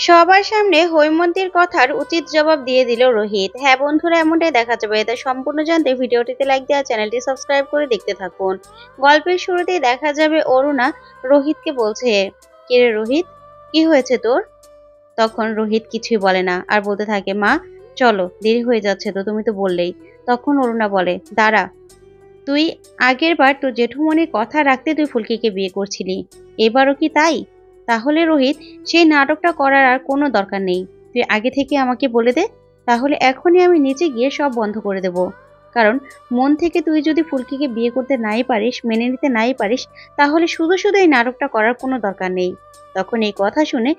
সবার সামনে হৈমন্তীর কথার উচিত জবাব দিয়ে দিল রোহিত। হ্যাঁ বন্ধুরা, এমনটাই দেখা যাবে। এটা সম্পূর্ণ জানতে ভিডিওটিতে লাইক দেওয়া, চ্যানেলটি সাবস্ক্রাইব করে দেখতে থাকুন। গল্পের শুরুতেই দেখা যাবে অরুণা রোহিতকে বলছে, কিরে রোহিত, কি হয়েছে তোর? তখন রোহিত কিছুই বলে না আর বলতে থাকে, মা চলো, দেরি হয়ে যাচ্ছে তো, তুমি তো বললেই। তখন অরুণা বলে, দাঁড়া, তুই আগের বার তোর জেঠুমনির কথা রাখতে তুই ফুলকিকে বিয়ে করছিলি, এবারও কি তাই? তাহলে রোহিত, সেই নাটকটা করার আর কোনো দরকার নেই। তুই আগে থেকে আমাকে বলে দে, তাহলে এখনই আমি নিচে গিয়ে সব বন্ধ করে দেব। কারণ মন থেকে তুই যদি ফুলকিকে বিয়ে করতে নাই পারিস, মেনে নিতে নাই পারিস, তাহলে শুধু শুধু এই নাটকটা করার কোনো দরকার নেই। তখন এই কথা শুনে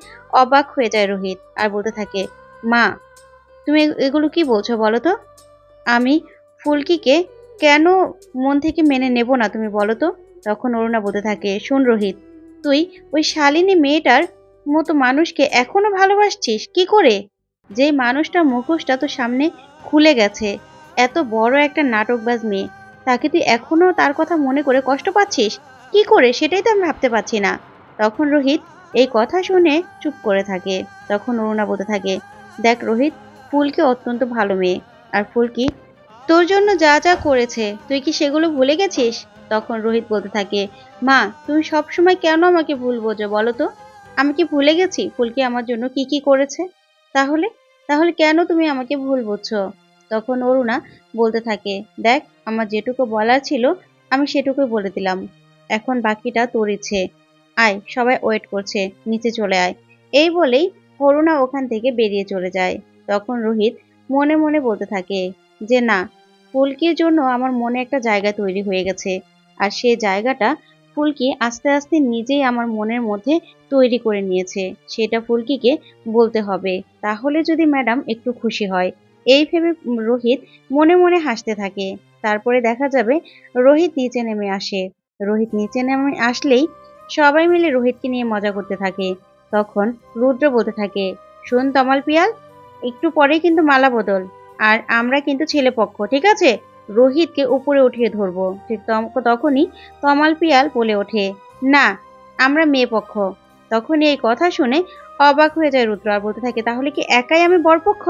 অবাক হয়ে যায় রোহিত আর বলতে থাকে, মা তুমি এগুলো কি বলছো বলো তো? আমি ফুলকিকে কেন মন থেকে মেনে নেব না, তুমি বলো তো? তখন অরুণা বলতে থাকে, শোন রোহিত, তুই ওই শালিনী মেয়েটার মতো মানুষকে এখনো ভালোবাসছিস কি করে? যে মানুষটার মুখোশটা তো সামনে খুলে গেছে, এত বড় একটা নাটকবাজ মেয়ে, তাকে তুই এখনো তার কথা মনে করে কষ্ট পাচ্ছিস কি করে, সেটাই তো আমি ভাবতে পারছি না। তখন রোহিত এই কথা শুনে চুপ করে থাকে। তখন অরুণা বলতে থাকে, দেখ রোহিত, ফুলকি অত্যন্ত ভালো মেয়ে, আর ফুলকি তোর জন্য যা যা করেছে তুই কি সেগুলো ভুলে গেছিস? তখন রোহিত বলতে থাকে, মা তুমি সব সময় কেন আমাকে ভুল বোঝো বলো তো? আমি কি ভুলে গেছি ফুলকি আমার জন্য কি কি করেছে? তাহলে তাহলে কেন তুমি আমাকে ভুল বুঝছো? তখন অরুণা বলতে থাকে, দেখ, আমার যেটুকু বলার ছিল আমি সেটুকুই বলে দিলাম, এখন বাকিটা তোর ইচ্ছে। আয়, সবাই ওয়েট করছে, নিচে চলে আয়। এই বলেই অরুণা ওখান থেকে বেরিয়ে চলে যায়। তখন রোহিত মনে মনে বলতে থাকে যে না, ফুলকির জন্য আমার মনে একটা জায়গা তৈরি হয়ে গেছে, আর সেই জায়গাটা ফুলকি আস্তে আস্তে নিজেই আমার মনের মধ্যে তৈরি করে নিয়েছে, সেটা ফুলকিকে বলতে হবে, তাহলে যদি ম্যাডাম একটু খুশি হয়। এই ভেবে রোহিত মনে মনে হাসতে থাকে। তারপরে দেখা যাবে রোহিত নিচে নেমে আসে। রোহিত নিচে নেমে আসলেই সবাই মিলে রোহিতকে নিয়ে মজা করতে থাকে। তখন রুদ্র বলতে থাকে, শোন তমাল পিয়াল, একটু পরেই কিন্তু মালা বদল, আর আমরা কিন্তু ছেলে পক্ষ, ঠিক আছে? রোহিতকে উপরে উঠিয়ে ধরবো। ঠিক তখনই তমাল পিয়াল বলে ওঠে, না, আমরা মেয়ে পক্ষ। তখন এই কথা শুনে অবাক হয়ে যায় রুদ্র আর বলতে থাকে, তাহলে কি একাই আমি বরপক্ষ?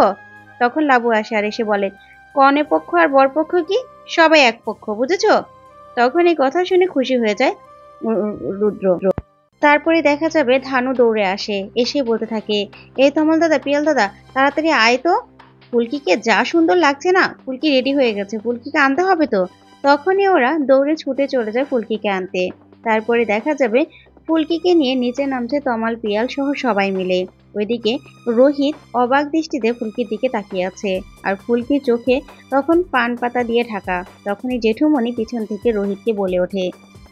তখন লাবু আসে আর এসে বলে, কনে পক্ষ আর বরপক্ষ কি, সবাই এক পক্ষ, বুঝেছো? তখন এই কথা শুনে খুশি হয়ে যায় রুদ্র। তারপরে দেখা যাবে ধানু দৌড়ে আসে, এসে বলতে থাকে, এই তমাল দাদা, পিয়াল দাদা, তাড়াতাড়ি আয় তো, ফুলকিকে যা সুন্দর লাগছে না, ফুলকি রেডি হয়ে গেছে, ফুলকিকে আনতে হবে তো। তখনই ওরা দৌড়ে ছুটে চলে যায় ফুলকিকে আনতে। তারপরে দেখা যাবে ফুলকিকে নিয়ে নিচে নামছে তমাল পিয়াল সহ সবাই মিলে। ওইদিকে রোহিত অবাক দৃষ্টিতে ফুলকির দিকে তাকিয়ে আছে, আর ফুলকির চোখে তখন পান পাতা দিয়ে ঢাকা। তখনই জেঠুমণি পিছন থেকে রোহিতকে বলে ওঠে,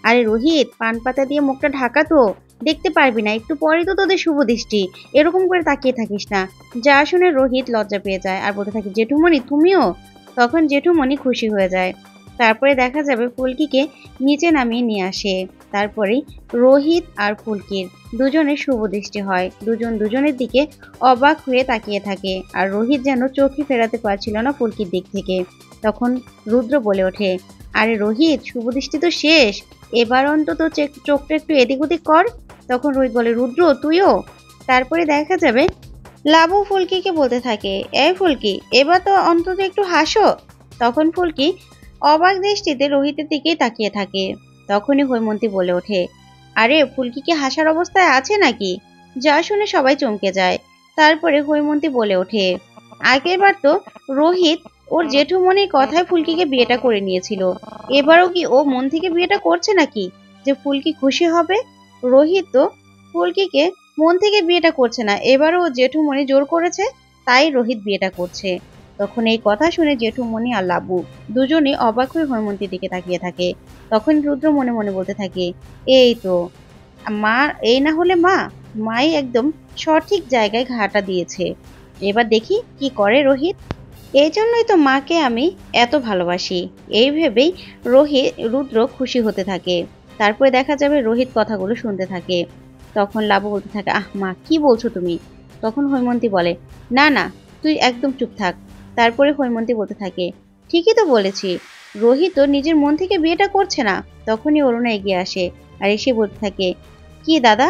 আরে রোহিত, পান পাতা দিয়ে মুখটা ঢাকা তো, দেখতে পারবি না, একটু পরেই তো তোদের শুভ দৃষ্টি, এরকম করে তাকিয়ে থাকিস না। যা শুনে রোহিত লজ্জা পেয়ে যায় আর বলতে থাকে, জেঠুমণি তুমিও? তখন জেঠুমণি খুশি হয়ে যায়। তারপরে দেখা যাবে ফুলকিকে নিচে নামিয়ে নিয়ে আসে। তারপরেই রোহিত আর ফুলকির দুজনের শুভ দৃষ্টি হয়, দুজন দুজনের দিকে অবাক হয়ে তাকিয়ে থাকে, আর রোহিত যেন চোখে ফেরাতে পারছিল না ফুলকির দিক থেকে। তখন রুদ্র বলে ওঠে, আরে রোহিত, শুভ দৃষ্টি তো শেষ, এবার অন্তত চোখটা একটু এদিক ওদিক কর। তখন রোহিত বলে, রুদ্র তুইও? তারপরে দেখা যাবে লাবু ফুলকিকে বলতে থাকে, এই ফুলকি, এবার তো অন্তত একটু হাসো। তখন ফুলকি অবাক দৃষ্টিতে রোহিতের দিকেই তাকিয়ে থাকে। তখনই হৈমন্তী বলে ওঠে, আরে ফুলকি কি হাসার অবস্থায় আছে নাকি? যা শুনে সবাই চমকে যায়। তারপরে হৈমন্তী বলে ওঠে, আগেরবার তো রোহিত ওর জেঠুমনির কথায় ফুলকিকে বিয়েটা করে নিয়েছিল, এবারও কি ও মন থেকে বিয়েটা করছে নাকি যে ফুলকি খুশি হবে? রোহিত তো ফুলকিকে মন থেকে বিয়েটা করছে না, এবারও ও জেঠুমনি জোর করেছে, তাই রোহিত বিয়েটা করছে। তখন এই কথা শুনে জেঠুমনি আর লাবু দুজনেই অবাক হয়ে হৈমন্তীর দিকে তাকিয়ে থাকে। তখন রুদ্র মনে মনে বলতে থাকে, এই তো মা, এই না হলে মা, মাই একদম সঠিক জায়গায় ঘাটা দিয়েছে, এবার দেখি কি করে রোহিত। এই জন্যই তো মাকে আমি এত ভালোবাসি। এই ভেবেই রুদ্র খুশি হতে থাকে। তারপরে দেখা যাবে রোহিত কথাগুলো শুনতে থাকে। তখন লাবু বলতে থাকে, আহ মা, কি বলছো তুমি? তখন হৈমন্তী বলে, না না, তুই একদম চুপ থাক। তারপরে হৈমন্তী বলতে থাকে, ঠিকই তো বলেছি, রোহিত তো নিজের মন থেকে বিয়েটা করছে না। তখনই অরুণা এগিয়ে আসে আর এসে বলতে থাকে, কি দাদা,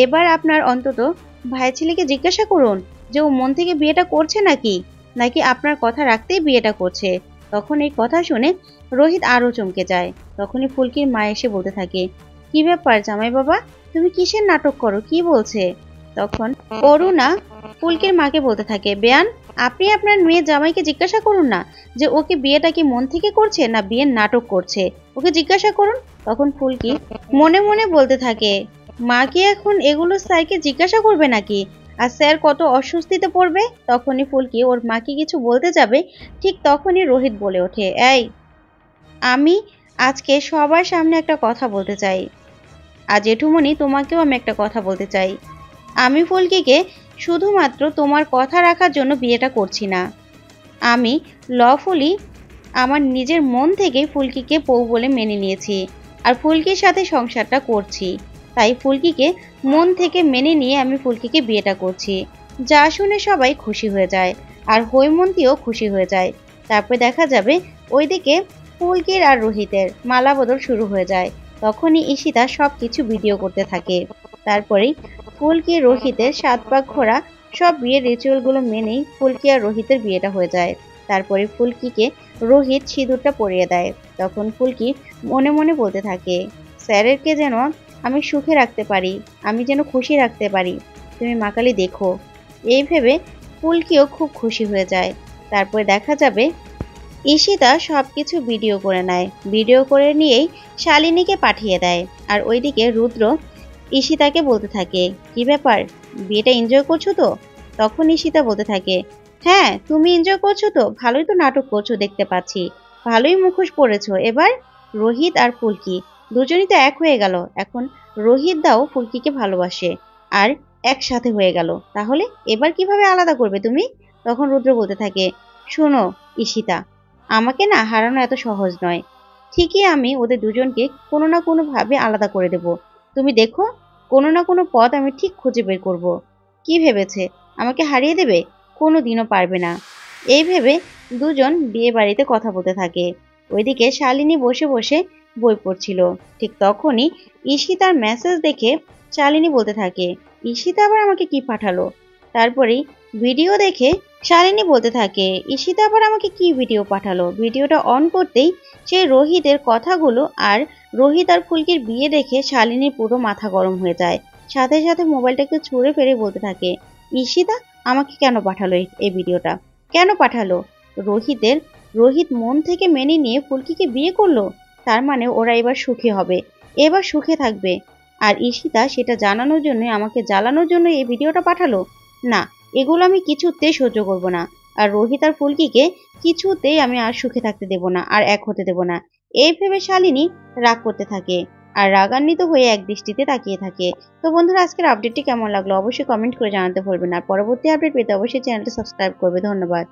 এবার আপনার অন্তত ভাই ছেলেকে জিজ্ঞাসা করুন যে ও মন থেকে বিয়েটা করছে নাকি নাকি আপনার কথা রাখতেই বিয়েটা করছে। তখন এই কথা শুনে রোহিত আরো চমকে যায়। তখনই ফুলকির মা এসে বলতে থাকে, কি ব্যাপার জামাই বাবা, তুমি কিসের নাটক করো, কি বলছে? তখন অরুণা ফুলকির মাকে বলতে থাকে, বেয়ান, আপনি আপনার মেয়ে জামাইকে জিজ্ঞাসা করুন না যে ওকে বিয়েটা কি মন থেকে করছে না বিয়ের নাটক করছে, ওকে জিজ্ঞাসা করুন। তখন ফুলকি মনে মনে বলতে থাকে, মা কি এখন এগুলো স্যারকে জিজ্ঞাসা করবে নাকি, আর স্যার কত অস্বস্তিতে পড়বে। তখনই ফুলকি ওর মাকে কিছু বলতে যাবে, ঠিক তখনই রোহিত বলে ওঠে, এই, আমি আজকে সবার সামনে একটা কথা বলতে চাই। আর জেঠুমনি, তোমাকেও আমি একটা কথা বলতে চাই। আমি ফুলকিকে শুধুমাত্র তোমার কথা রাখার জন্য বিয়েটা করছি না। আমি লফুলি আমার নিজের মন থেকে ফুলকিকে বউ বলে মেনে নিয়েছি আর ফুলকির সাথে সংসারটা করছি। তাই ফুলকিকে মন থেকে মেনে নিয়ে আমি ফুলকিকে বিয়েটা করছি। যা শুনে সবাই খুশি হয়ে যায় আর হৈমন্তীও খুশি হয়ে যায়। তারপর দেখা যাবে ওইদিকে ফুলকির আর রোহিতের মালা বদল শুরু হয়ে যায়। তখনই ঈশিতা সব কিছু ভিডিও করতে থাকে। তারপরেই ফুলকি রোহিতের 7 পাক ঘোরা সব বিয়ের রিচুয়ালগুলো মেনেই ফুলকি আর রোহিতের বিয়েটা হয়ে যায়। তারপরে ফুলকিকে রোহিত সিঁদুরটা পরিয়ে দেয়। তখন ফুলকি মনে মনে বলতে থাকে, স্যারেরকে যেন আমি সুখে রাখতে পারি, আমি যেন খুশি রাখতে পারি, তুমি মা কালী দেখো। এই ভেবে ফুলকিও খুব খুশি হয়ে যায়। তারপরে দেখা যাবে ঈশিতা সবকিছু ভিডিও করে নেয়, ভিডিও করে নিয়েই শালিনীকে পাঠিয়ে দেয়। আর ওইদিকে রুদ্র ঈশিতাকে বলতে থাকে, কি ব্যাপার, বিয়েটা এনজয় করছো তো? তখন ঈশিতা বলতে থাকে, হ্যাঁ, তুমি এনজয় করছো তো, ভালোই তো নাটক করছো দেখতে পাচ্ছি, ভালোই মুখোশ পড়েছো। এবার রোহিত আর ফুলকি দুজনই তো এক হয়ে গেল, এখন রোহিত দাও ফুলকিকে ভালোবাসে আর একসাথে হয়ে গেল, তাহলে এবার কিভাবে আলাদা করবে তুমি? তখন রুদ্র বলতে থাকে, শোনো ঈশিতা, আমাকে না হারানো এত সহজ নয়। ঠিকই আমি ওদের দুজনকে কোনো না কোনো ভাবে আলাদা করে দেব। তুমি দেখো, কোনো না কোনো পথ আমি ঠিক খুঁজে বের করব। কি ভেবেছে আমাকে হারিয়ে দেবে? কোনো দিনও পারবে না। এই ভেবে দুজন বিয়ে বাড়িতে কথা বলতে থাকে। ওইদিকে শালিনী বসে বসে বই পড়ছিল। ঠিক তখনই ঈশিতার মেসেজ দেখে শালিনী বলতে থাকে, ঈশিতা আবার আমাকে কি পাঠালো? তারপরেই ভিডিও দেখে শালিনী বলতে থাকে, ঈশিতা আবার আমাকে কি ভিডিও পাঠালো? ভিডিওটা অন করতেই সেই রোহিতের কথাগুলো আর রোহিত আর ফুলকির বিয়ে দেখে শালিনীর পুরো মাথা গরম হয়ে যায়। সাথে সাথে মোবাইলটাকে ছুঁড়ে ফেলে বলতে থাকে, ঈশিতা আমাকে কেন পাঠালো এই ভিডিওটা? কেন পাঠালো? রোহিতের রোহিত মন থেকে মেনে নিয়ে ফুলকিকে বিয়ে করলো, তার মানে ওরা এবার সুখী হবে, এবার সুখে থাকবে। আর ঈশিতা সেটা জানানোর জন্য, আমাকে জ্বালানোর জন্য এই ভিডিওটা পাঠালো। না, এগুলো আমি কিছুতেই সহ্য করব না। আর রোহিত আর ফুলকিকে কিছুতেই আমি আর সুখে থাকতে দেব না, আর এক হতে দেব না। এই ভেবে শালিনী রাগ করতে থাকে আর রাগান্বিত হয়ে এক দৃষ্টিতে তাকিয়ে থাকে। তো বন্ধুরা, আজকের আপডেটটি কেমন লাগলো অবশ্যই কমেন্ট করে জানাতে ভুলবেন না। পরবর্তী আপডেট পেতে অবশ্যই চ্যানেলটি সাবস্ক্রাইব করবে। ধন্যবাদ।